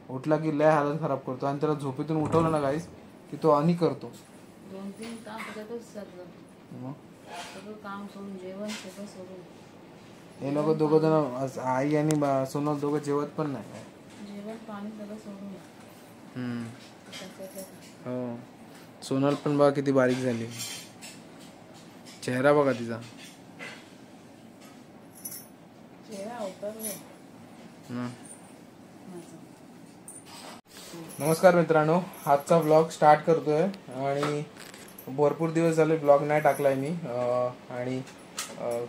उठला की लय हालत खराब करतो आणि त्याला झोपेतून उठवलं ना गाईस की तो आणि करतो. 2-3 तास त्याच्यातच जातं. मग सगळं काम सोडून जेवण सगळं सोडून हे लोक दोघं जण आई आणि सोनल दोघं जेवत पण नाही. जेवण पाणी सगळं सोडून. हो सोनल पण बघा किती बारीक झाली. चेहरा बघा तिचा. चेहरा उतरलो. नमस्कार मित्रांनो, आजचा ब्लॉग स्टार्ट करतोय आणि भरपूर दिवस झाले ब्लॉग नाही टाकलाय मी आणि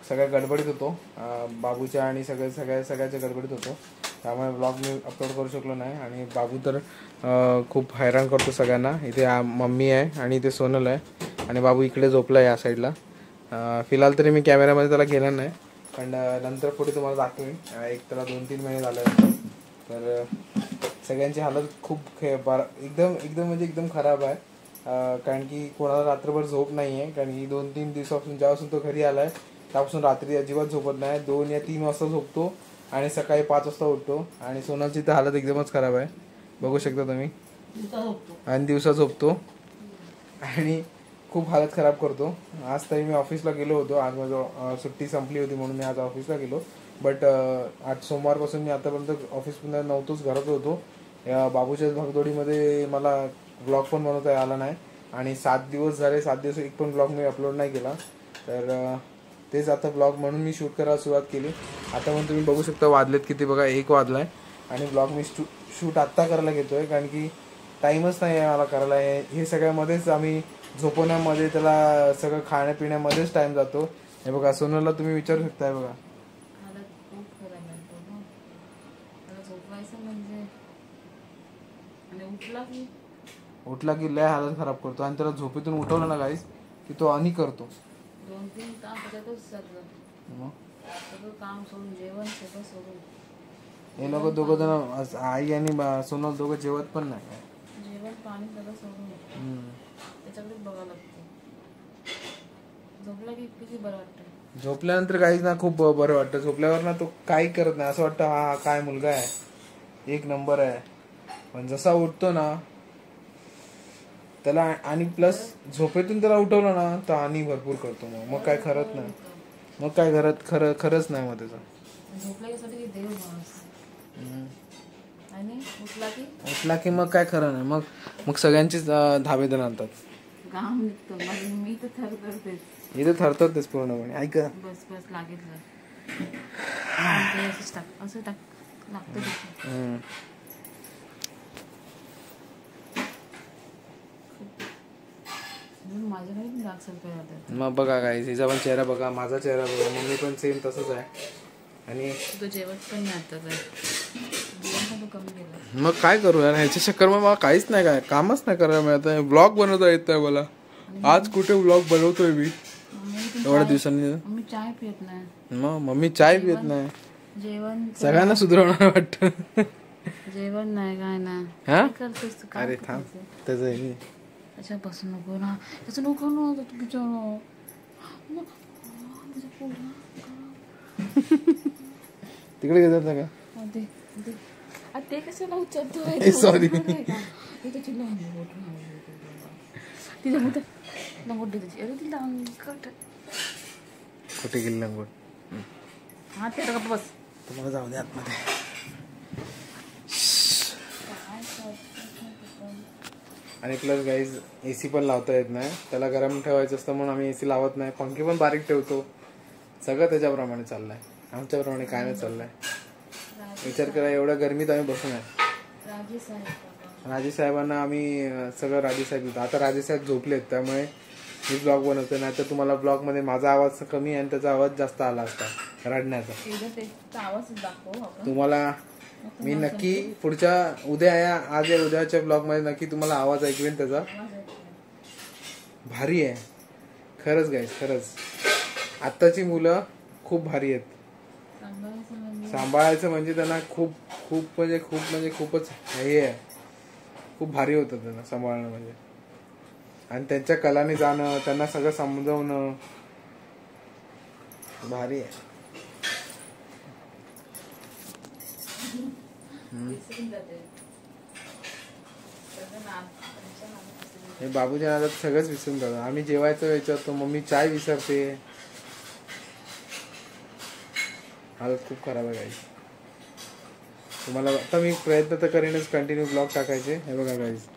सगळ्या गडबडीत होतो, बाबूच्या आणि सगळ्याच्या गडबडीत होतो, त्यामुळे ब्लॉग मी अपलोड करू शकलो नाही. आणि बाबू तर खूप हैराण करतो सगळ्यांना. इथे मम्मी आहे आणि इथे सोनल आहे आणि बाबू इकडे झोपला आहे या साईडला. फिलहाल तरी मी कॅमेऱ्यामध्ये त्याला घेणार नाही, पण नंतर पुढे तुम्हाला दाखवेन. एक त्याला 2-3 महिने झाले तर सगळ्यांची हालत खूप एकदम म्हणजे एकदम खराब आहे. कारण की कोणाला रात्रभर झोप नाही आहे, कारण की 2-3 दिवसापासून जेव्हापासून तो घरी आलाय त्यापासून रात्री अजिबात झोपत नाही. 2 या 3 वाजता झोपतो आणि सकाळी 5 वाजता उठतो. आणि सोनलची तर हालत एकदमच खराब आहे, बघू शकता तुम्ही. आणि दिवसा झोपतो आणि खूप हालत खराब करतो. आज तरी मी ऑफिसला गेलो होतो, आज माझं सुट्टी संपली होती म्हणून मी आज ऑफिसला गेलो. बट आज सोमवारपासून मी आतापर्यंत ऑफिसमध्ये नव्हतोच, घरात होतो. या बाबूच्याच भागदौडीमध्ये मला ब्लॉग पण बनवता आला नाही आणि 7 दिवस झाले, 7 दिवस एक पण ब्लॉग मी अपलोड नाही केला. तर तेच आता ब्लॉग म्हणून मी शूट करायला सुरुवात केली. आता पण तुम्ही बघू शकता वाजलेत किती, बघा 1 वाजला आहे आणि ब्लॉग मी शूट आत्ता करायला घेतोय, कारण की टाईमच नाही आहे मला करायला. हे सगळ्यामध्येच आम्ही झोपवण्यामध्ये, त्याला सगळं खाण्यापिण्यामध्येच टाईम जातो. हे बघा सोनलला तुम्ही विचारू शकताय बघा. उठला की लय हालत खराब करतो आणि त्याला झोपेतून उठवलं ना गाईस की तो आणि करतो. 2-3 तास त्याच्यातच जातं. सगळं काम सोडून जेवण सगळं सोडून. हे लोक दोघं जण आई आणि सोनल दोघं जेवत पण नाही. जेवण पाणी सगळं सोडून त्याच्याकडेच बघावं लागतं. झोपला की किती बरं वाटतं. झोपल्यानंतर काहीच ना खूप बरं वाटतं. झोपल्यावर ना तो काही करत नाही, असं वाटतं हा काय मुलगा आहे, 1 नंबर आहे. पण जसा उठतो ना त्याला, आणि प्लस झोपेतून त्याला उठवलं ना तर आणि भरपूर करतो. मग काय खरंच नाही, मग काय खरंच नाही मग त्याचं. देव आणि उठला की मग काय खरं नाही, मग सगळ्यांचीच धाबे दण आणतात. घाम निघतो. मी तर थरथरतेच, इथे थरथरतेच पूर्णपणे. ऐक बस लागितलं असं टाक लागतं. मग बघा काय हिचा पण चेहरा बघा, माझा चेहरा बघा, मम्मी पण सेम तसंच आहे. आणि तो जेवत पण नाही आता, कमी केलं. मग काय करू यार, ह्याच्या चक्कर मग मला काहीच नाही, काय कामच नाही करायला मिळत आहे. ब्लॉग बनवता येत नाही मला. आज कुठे ब्लॉग बनवतोय मी एवढ्या दिवसांनी. मम्मी चाय पित नाही. मग मम्मी चाय पित नाही. जेवण सगळ्यांना सुधारवणार वाटतं. जेवण नाही काय नाही. हा करतेस तू? अरे थांब त्याचं अच्छा बसून नको ना, त्याचं नको ना, तू बिचारा तिकडे घेतात का ते कशाला उचलतो. सॉरी कुठे गेली लंगोट. हा ते बस तुम्हाला जाऊ दे आतमध्ये. आणि प्लस गाईज AC पण लावता येत नाही, त्याला गरम ठेवायचं असतं म्हणून आम्ही AC लावत नाही. पंखे पण बारीक ठेवतो. सगळं त्याच्याप्रमाणे चाललंय, आमच्याप्रमाणे काय नाही चाललंय. विचार करा एवढ्या गरमीत आम्ही बसून आहे. राजे साहेबांना आम्ही सगळं राजेसाहेब. आता राजेसाहेब झोपलेत त्यामुळे मी ब्लॉग बनवतो, नाही तर तुम्हाला ब्लॉग मध्ये माझा आवाज कमी आहे आणि त्याचा आवाज जास्त आला असता रडण्याचा. तुम्हाला मी नक्की पुढच्या आज या उद्याच्या ब्लॉग मध्ये नक्की तुम्हाला आवाज ऐकवेन त्याचा. भारी आहे खरंच गाईस, खरंच आत्ताची मुलं खूप भारी आहेत. सांभाळायचं म्हणजे त्यांना खूपच हे आहे, खूप भारी होतं त्यांना सांभाळणं म्हणजे. आणि त्यांच्या कलाने जाणं, त्यांना सगळं समजवणं भारी आहे. हे बाबूच्या नादात सगळंच विसरून जातो. आम्ही जेवायचं विचारतो, मम्मी चाय विसरते. हालत खूप खराब आहे गाईस. तुम्हाला आता मी प्रयत्न तर करेनच कंटिन्यू ब्लॉग टाकायचे. हे बघा गाईस,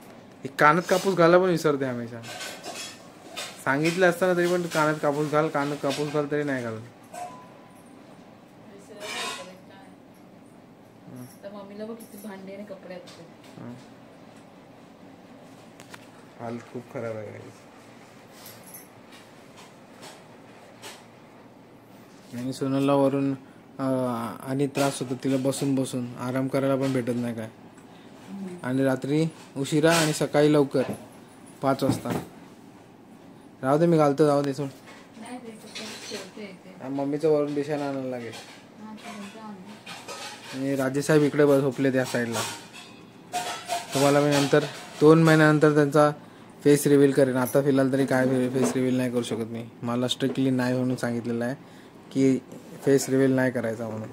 हे कानात कापूस घाला पण विसरते हमेशा. सांगितलं असताना तरी पण कानात कापूस घाल, कानात कापूस घाल, तरी नाही घालत. मम्मीला बघ किती भांडे आणि कपडे आहेत. हालत खूप खराब आहे गाईस. आणि सोनलला वरून आणि त्रास होतो तिला, बसून बसून आराम करायला पण भेटत नाही काय. आणि रात्री उशिरा आणि सकाळी लवकर 5 वाजता. राहू दे, मी घालतो, जाऊ दे सोड. मम्मीचं वरून बिशाना आणायला लागेल. आणि राजेसाहेब इकडे झोपले त्या साईडला. तुम्हाला मी नंतर 2 महिन्यानंतर त्यांचा फेस रिव्हील करेन. आता फिलहाल तरी काय फेस रिव्हील नाही करू शकत मी. मला स्ट्रिक्टली नाही म्हणून सांगितलेलं आहे की फेस रिव्हील नाही करायचा म्हणून.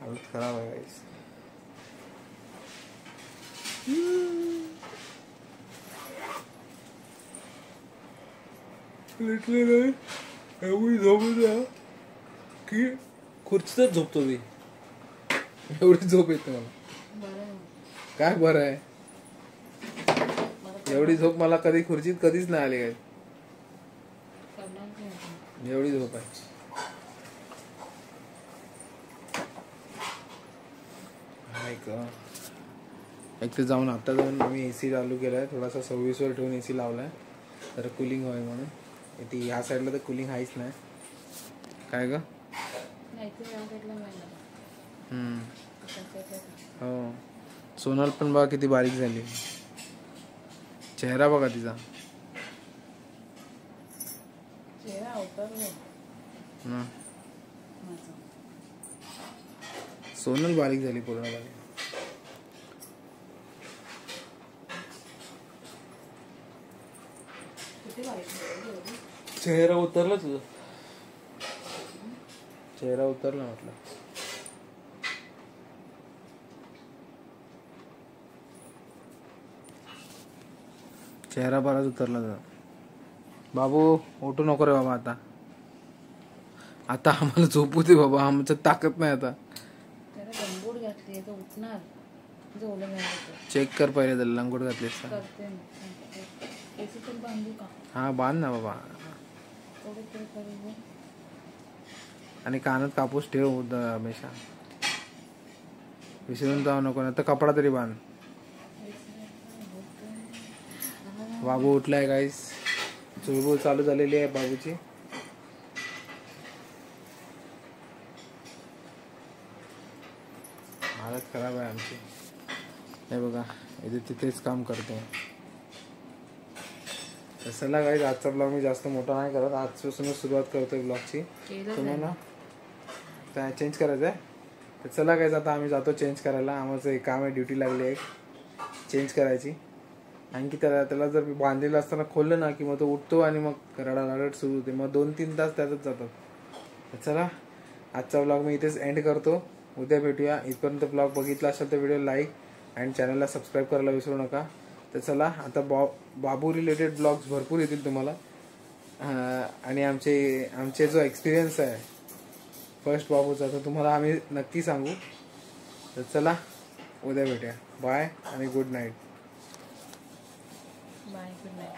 हालत खराब आहे गाईस. एवढी झोप की खुर्चीतच झोपतो मी. एवढी झोप येते मला. काय बरं आहे, एवढी झोप मला कधी खुर्चीत कधीच नाही आली काय. एवढी झोप आहे. एक तर जाऊन आता जाऊन आम्ही एसी चालू केलाय, थोडासा 26 वर ठेवून एसी लावलाय तर कुलिंग होय म्हणून. ती ह्या साईडला तर कुलिंग आहेच नाही. काय ग? हो, सोनल पण बघा किती बारीक झाली. चेहरा बघा तिचा. सोनल बारीक झाली पूर्ण बारीक. चेहरा उतरला तुझा, चेहरा उतरला म्हटलं. चेहरा बराच उतरला तुझा. बाबू उठू नको रे बाबा. आता आता आम्हाला झोपू दे बाबा, आमच्यात ताकद नाही आता. चेक कर पहिले तर लंगोट घातलीस. हा बांध ना बाबा. आणि कानात कापूस ठेव हमेशा, विसरून जाऊ नको. ना तर कपडा तरी बांध. बाबू उठलाय गाईस. चुळबुळ चालू झालेली आहे बाबूची. हालत खराब आहे आमची. हे बघा इथे तिथेच काम करते. चला गाईस, आजचा ब्लॉग मी जास्त मोठा नाही करत. आजपासूनच सुरुवात करतोय ब्लॉगची. तुम्हाला काय चेंज करायचं आहे तर चला गाईस, आता आम्ही जातो चेंज करायला. आम्हाला एक काम आहे, ड्युटी लागली आहे चेंज करायची. आणखी त्याला जर बांधलेलं असताना खोललं ना की मग तो उठतो आणि मग रडारड सुरू होते. मग 2-3 तास त्यातच जातात. चला आजचा ब्लॉग मी इथेच एंड करतो. उद्या भेटूया. इथपर्यंत ब्लॉग बघितला असेल तर व्हिडिओ लाईक आणि चॅनलला सबस्क्राईब करायला विसरू नका. तर चला आता बाबू रिलेटेड ब्लॉग्स भरपूर येतील तुम्हाला. आणि आमचे जो एक्सपिरियन्स आहे फर्स्ट बाबूचा तर तुम्हाला आम्ही नक्की सांगू. तर चला उद्या भेटूया. बाय आणि good night. Bye, good night.